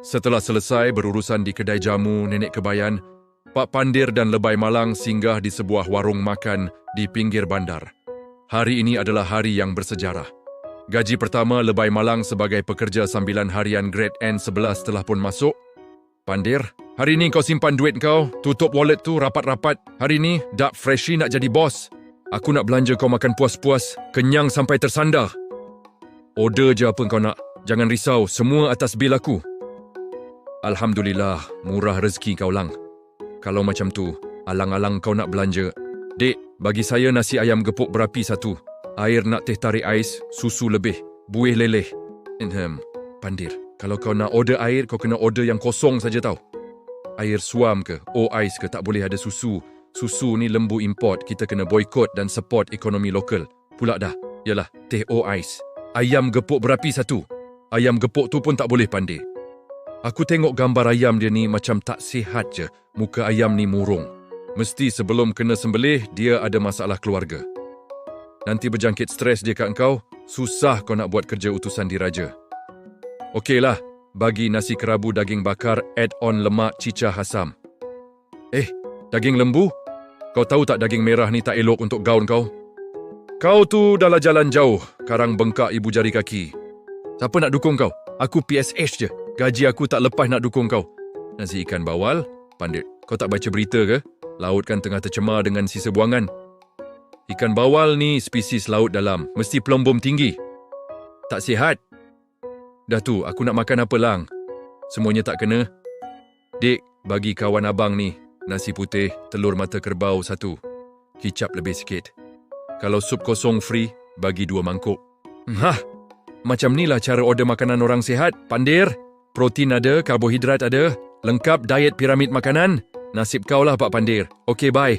Setelah selesai berurusan di kedai jamu Nenek Kebayan, Pak Pandir dan Lebay Malang singgah di sebuah warung makan di pinggir bandar. Hari ini adalah hari yang bersejarah. Gaji pertama Lebay Malang sebagai pekerja sambilan harian grade N11 telah pun masuk. Pandir, hari ni kau simpan duit kau, tutup wallet tu rapat-rapat. Hari ni dak freshie nak jadi bos. Aku nak belanja kau makan puas-puas, kenyang sampai tersandar. Order je apa kau nak. Jangan risau, semua atas bil aku. Alhamdulillah, murah rezeki kau Lang. Kalau macam tu, alang-alang kau nak belanja. Dek, bagi saya nasi ayam gepuk berapi satu. Air nak teh tarik ais, susu lebih, buih leleh. Pandir, kalau kau nak order air, kau kena order yang kosong saja tau. Air suam ke, ais ke, tak boleh ada susu. Susu ni lembu import, kita kena boykot dan support ekonomi lokal. Pula dah, yalah, teh ais. Ayam gepuk berapi satu. Ayam gepuk tu pun tak boleh Pandir. Aku tengok gambar ayam dia ni macam tak sihat je. Muka ayam ni murung. Mesti sebelum kena sembelih, dia ada masalah keluarga. Nanti berjangkit stres dia kat engkau, susah kau nak buat kerja utusan diraja. Okeylah, bagi nasi kerabu daging bakar, add-on lemak cicah hasam. Daging lembu? Kau tahu tak daging merah ni tak elok untuk gaun kau? Kau tu dah lah jalan jauh, karang bengkak ibu jari kaki. Siapa nak dukung kau? Aku PSH je. Gaji aku tak lepas nak dukung kau. Nasi ikan bawal? Pandit, kau tak baca berita ke? Laut kan tengah tercemar dengan sisa buangan. Ikan bawal ni spesies laut dalam, mesti pelombom tinggi. Tak sihat. Dah tu, aku nak makan apa Lang? Semuanya tak kena. Dek, bagi kawan abang ni, nasi putih, telur mata kerbau satu. Kicap lebih sikit. Kalau sup kosong free, bagi 2 mangkuk. Macam inilah cara order makanan orang sihat, Pandir. Protein ada, karbohidrat ada, lengkap diet piramid makanan. Nasib kau lah Pak Pandir. Okey, bye.